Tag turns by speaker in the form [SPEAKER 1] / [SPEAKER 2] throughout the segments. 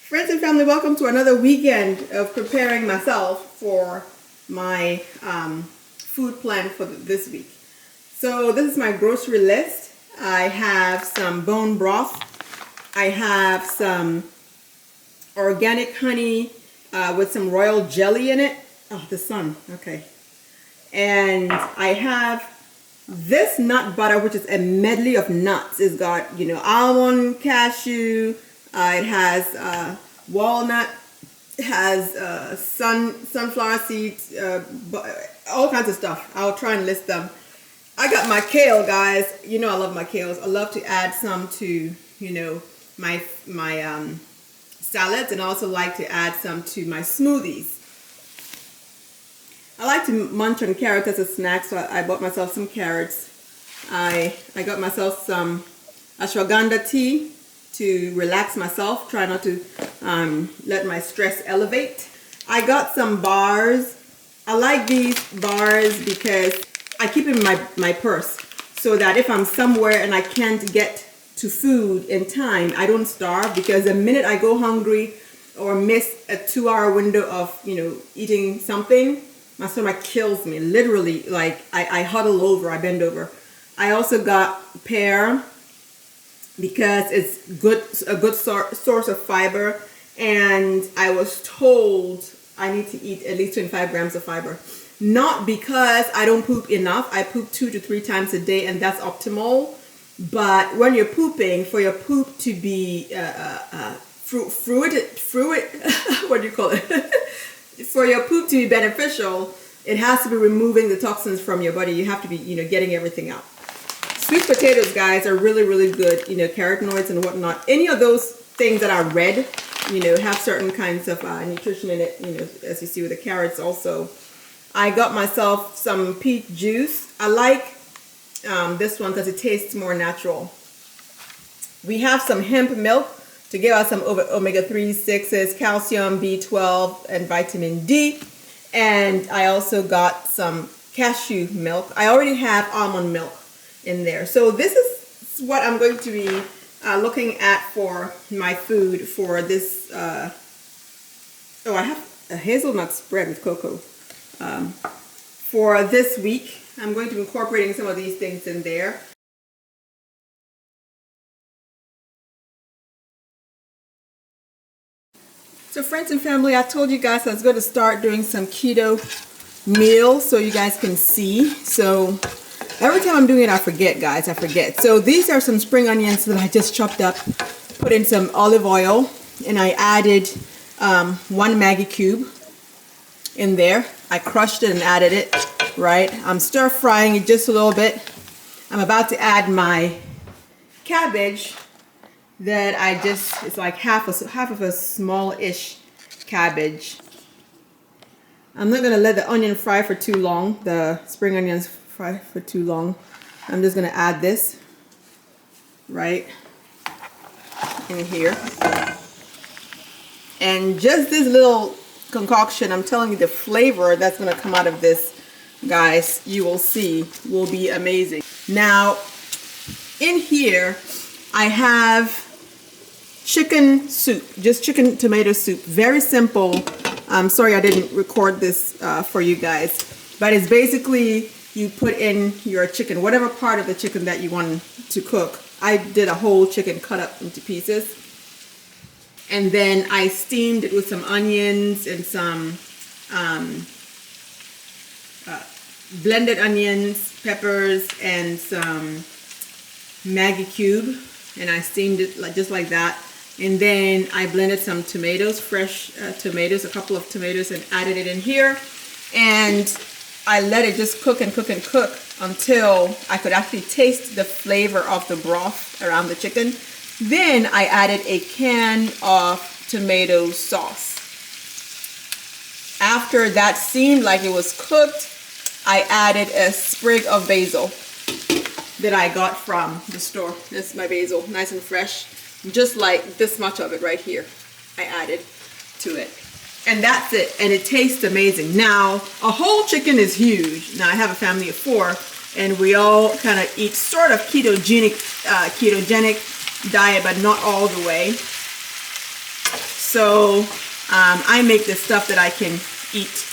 [SPEAKER 1] Friends and family, welcome to another weekend of preparing myself for my food plan for this week. So this is my grocery list. I have some bone broth. I have some organic honey with some royal jelly in it. Oh, the sun. Okay. And I have this nut butter, which is a medley of nuts. It's got, almond, cashew. It has walnut. It has sunflower seeds. All kinds of stuff. I'll try and list them. I got my kale, guys. I love my kales. I love to add some to, my salads, and I also like to add some to my smoothies. I like to munch on carrots as a snack, so I bought myself some carrots. I got myself some ashwagandha tea to relax myself, try not to let my stress elevate. I got some bars. I like these bars because I keep them in my purse, so that if I'm somewhere and I can't get to food in time, I don't starve, because the minute I go hungry or miss a 2-hour window of eating something, my stomach kills me. Literally, like I huddle over, I bend over. I also got pear because it's a good source of fiber, and I was told I need to eat at least 25 grams of fiber. Not because I don't poop enough. I poop 2 to 3 times a day, and that's optimal. But when you're pooping, for your poop to be what do you call it? For your poop to be beneficial, it has to be removing the toxins from your body. You have to be, getting everything out. Sweet potatoes, guys, are really, really good. Carotenoids and whatnot. Any of those things that are red, have certain kinds of nutrition in it. As you see with the carrots also. I got myself some peach juice. I like this one because it tastes more natural. We have some hemp milk to give us some omega-3, 6s, calcium, B12, and vitamin D. And I also got some cashew milk. I already have almond milk in there. So this is what I'm going to be looking at for my food for this. I have a hazelnut spread with cocoa. For this week, I'm going to be incorporating some of these things in there. So friends and family, I told you guys I was going to start doing some keto meals so you guys can see. So every time I'm doing it, I forget, guys. I forget. So these are some spring onions that I just chopped up, put in some olive oil, and I added 1 Maggi cube in there. I crushed it and added it, right? I'm stir frying it just a little bit. I'm about to add my cabbage that it's like half of a small-ish cabbage. I'm not gonna let the onion fry for too long, the spring onions fry for too long. I'm just gonna add this right in here. And just this little concoction, I'm telling you, the flavor that's going to come out of this, guys, you will see, will be amazing. Now in here I have chicken soup, just chicken tomato soup, very simple. I'm sorry I didn't record this for you guys, but it's basically you put in your chicken, whatever part of the chicken that you want to cook. I did a whole chicken cut up into pieces. And then I steamed it with some onions and some blended onions, peppers, and some Maggi cube. And I steamed it just like that. And then I blended some tomatoes, fresh tomatoes, a couple of tomatoes, and added it in here. And I let it just cook and cook and cook until I could actually taste the flavor of the broth around the chicken. Then I added a can of tomato sauce. After that seemed like it was cooked, I added a sprig of basil that I got from the store. This is my basil, nice and fresh. Just like this much of it right here, I added to it. And that's it, and it tastes amazing. Now, a whole chicken is huge. Now I have a family of 4, and we all kind of eat sort of ketogenic diet, but not all the way. So I make the stuff that I can eat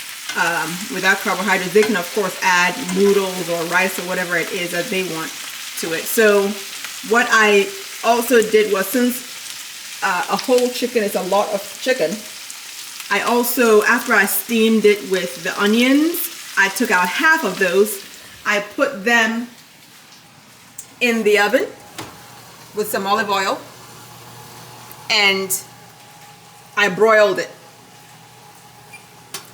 [SPEAKER 1] without carbohydrates. They can of course add noodles or rice or whatever it is that they want to it. So what I also did was, since a whole chicken is a lot of chicken, I also, after I steamed it with the onions, I took out half of those. I put them in the oven with some olive oil and I broiled it.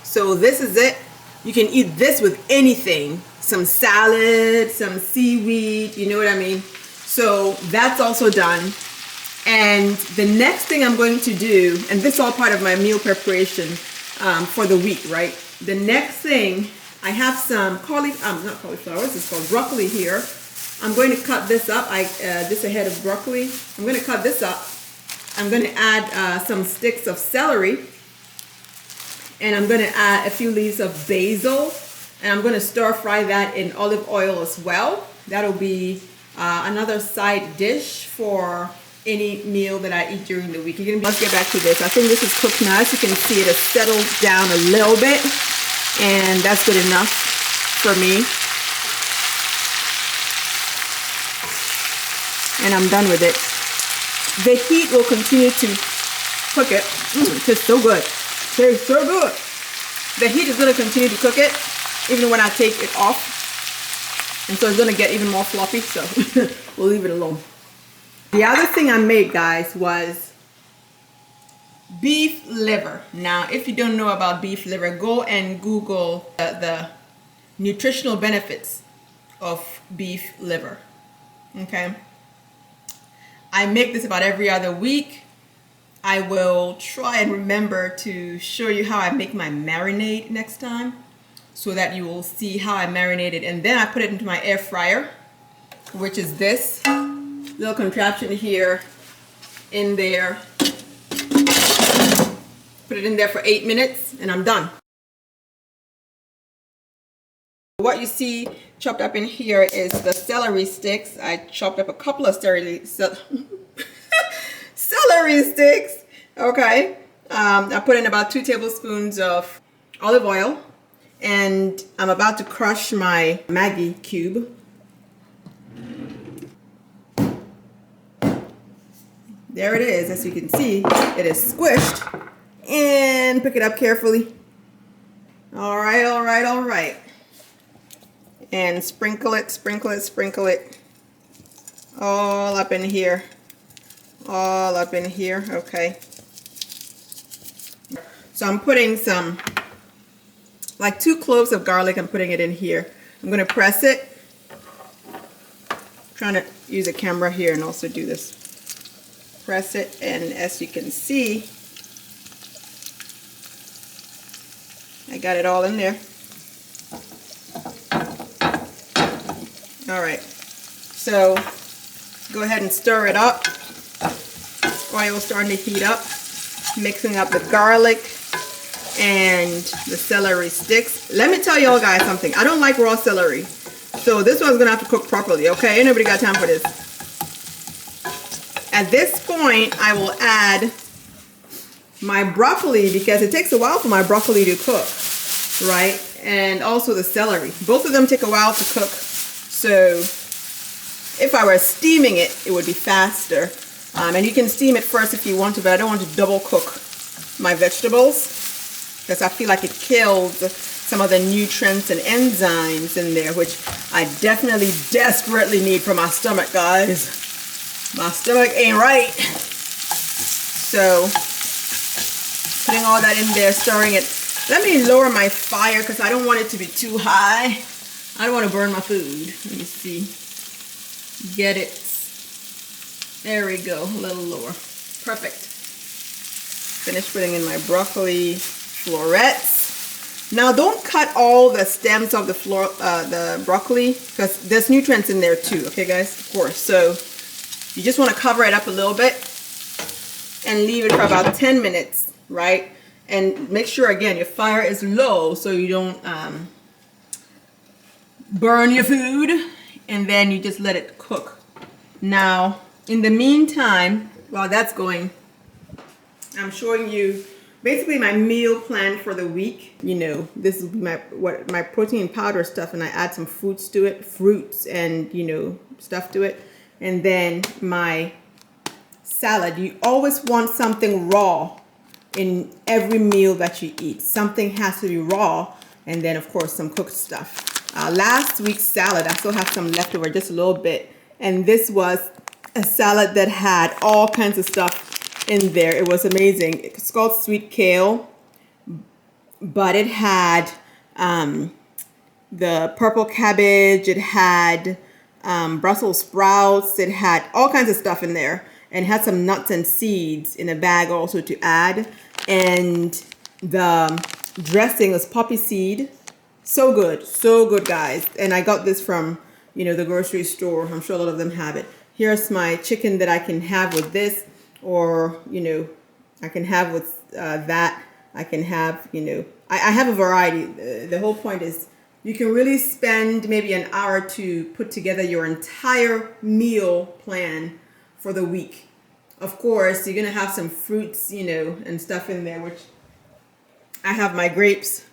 [SPEAKER 1] So this is it. You can eat this with anything. Some salad, some seaweed, you know what I mean? So that's also done. And the next thing I'm going to do, and this is all part of my meal preparation for the week, right? The next thing, I have some not cauliflower, this is called broccoli here. I'm going to cut this up. Just a head of broccoli. I'm going to cut this up. I'm going to add some sticks of celery. And I'm going to add a few leaves of basil. And I'm going to stir fry that in olive oil as well. That'll be another side dish for any meal that I eat during the week. Let's get back to this. I think this is cooked now. As you can see, it has settled down a little bit. And that's good enough for me. And I'm done with it. The heat will continue to cook it. It tastes so good. It tastes so good. The heat is going to continue to cook it even when I take it off. And so it's going to get even more fluffy. So we'll leave it alone. The other thing I made, guys, was beef liver. Now, if you don't know about beef liver, go and Google the nutritional benefits of beef liver. Okay. I make this about every other week. I will try and remember to show you how I make my marinade next time so that you will see how I marinate it. And then I put it into my air fryer, which is this little contraption here in there. Put it in there for 8 minutes and I'm done. What you see chopped up in here is the celery sticks. I chopped up a couple of celery sticks. Okay. I put in about 2 tablespoons of olive oil and I'm about to crush my Maggi cube. There it is. As you can see, it is squished. And pick it up carefully. All right, all right, all right. And sprinkle it, sprinkle it, sprinkle it. All up in here. All up in here, okay. So I'm putting some, like 2 cloves of garlic, I'm putting it in here. I'm gonna press it. I'm trying to use a camera here and also do this. Press it, and as you can see, I got it all in there. All right, so go ahead and stir it up. Oil starting to heat up, mixing up the garlic and the celery sticks. Let me tell y'all guys something. I don't like raw celery, so this one's gonna have to cook properly, okay? Ain't nobody got time for this. At this point, I will add my broccoli because it takes a while for my broccoli to cook, right? And also the celery. Both of them take a while to cook. So if I were steaming it, it would be faster. And you can steam it first if you want to, but I don't want to double cook my vegetables because I feel like it kills some of the nutrients and enzymes in there, which I definitely desperately need for my stomach, guys. My stomach ain't right. So putting all that in there, stirring it. Let me lower my fire because I don't want it to be too high. I don't want to burn my food. Let me see. Get it. There we go. A little lower. Perfect. Finish putting in my broccoli florets. Now don't cut all the stems of the broccoli because there's nutrients in there too. Okay, guys? Of course. So you just want to cover it up a little bit and leave it for about 10 minutes, right? And make sure, again, your fire is low so you don't burn your food, and then you just let it cook. Now, in the meantime, while that's going, I'm showing you basically my meal plan for the week. You know, this is my protein powder stuff, and I add some fruits to it, fruits and, you know, stuff to it. And then my salad. You always want something raw in every meal that you eat. Something has to be raw, and then of course some cooked stuff. Last week's salad, I still have some left over, just a little bit, and this was a salad that had all kinds of stuff in there. It was amazing. It's called sweet kale, but it had the purple cabbage, it had Brussels sprouts, it had all kinds of stuff in there, and had some nuts and seeds in a bag also to add. And the dressing was poppy seed. So good, guys. And I got this from, you know, the grocery store. I'm sure a lot of them have it. Here's my chicken that I can have with this, or, you know, I can have with that. I can have, you know, I have a variety. The whole point is you can really spend maybe an hour to put together your entire meal plan for the week. Of course, you're going to have some fruits, you know, and stuff in there, which I have my grapes.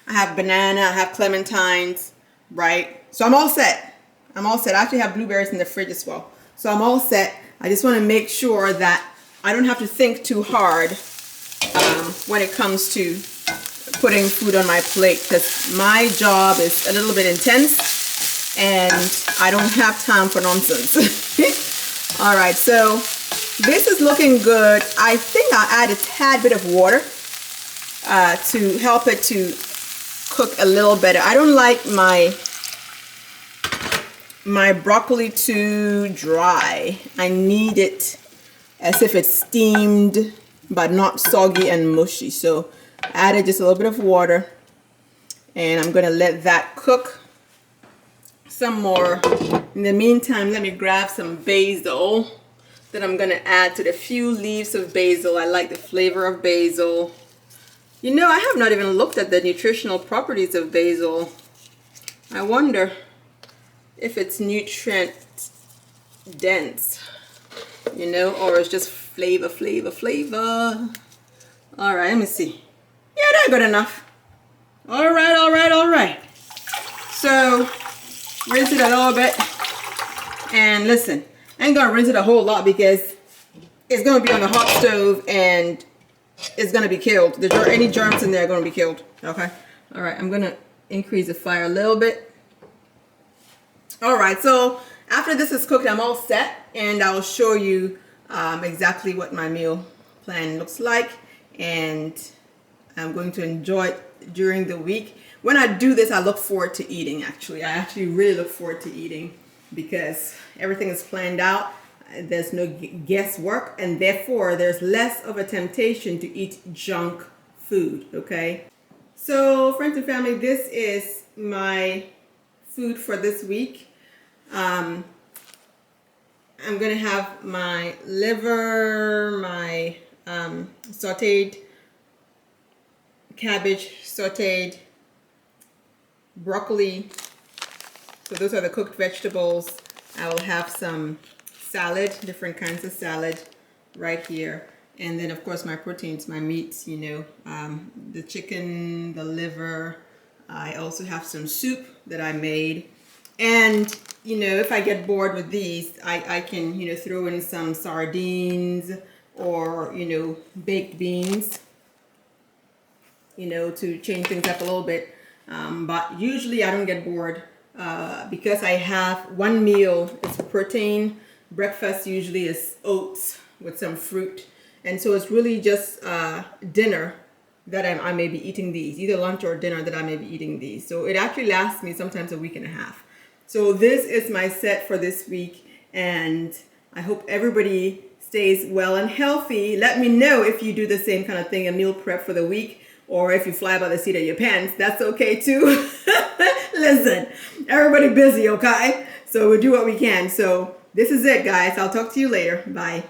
[SPEAKER 1] I have banana, I have clementines, right? So I'm all set. I actually have blueberries in the fridge as well. So I'm all set. I just want to make sure that I don't have to think too hard when it comes to putting food on my plate, because my job is a little bit intense and I don't have time for nonsense. All right, so this is looking good. I think I'll add a tad bit of water to help it to cook a little better. I don't like my broccoli too dry. I need it as if it's steamed but not soggy and mushy. So I added just a little bit of water, and I'm gonna let that cook some more. In the meantime, let me grab some basil that I'm gonna add to the few leaves of basil. I like the flavor of basil. You know, I have not even looked at the nutritional properties of basil. I wonder if it's nutrient dense, you know, or it's just flavor. All right, let me see. Yeah, that's good enough. All right. So rinse it a little bit, and listen, I ain't gonna rinse it a whole lot because it's gonna be on the hot stove and it's gonna be killed. Any germs in there are gonna be killed. Okay. All right. I'm gonna increase the fire a little bit. All right. So after this is cooked, I'm all set, and I'll show you exactly what my meal plan looks like, and I'm going to enjoy it during the week. When I do this, I look forward to eating. Actually, I actually really look forward to eating because everything is planned out. There's no guesswork, and therefore there's less of a temptation to eat junk food. Okay, so friends and family, this is my food for this week. I'm gonna have my liver, my sauteed cabbage, sauteed broccoli. So those are the cooked vegetables. I will have some salad, different kinds of salad right here, and then of course my proteins, my meats, you know, the chicken, the liver. I also have some soup that I made, and you know, if I get bored with these, I can, you know, throw in some sardines or, you know, baked beans, you know, to change things up a little bit. But usually I don't get bored because I have one meal is protein. Breakfast usually is oats with some fruit, and so it's really just dinner that I may be eating these, either lunch or dinner that I may be eating these. So it actually lasts me sometimes a week and a half. So this is my set for this week, and I hope everybody stays well and healthy. Let me know if you do the same kind of thing, a meal prep for the week, or if you fly by the seat of your pants. That's okay too. Listen, everybody busy, okay? So we'll do what we can. So this is it, guys. I'll talk to you later. Bye.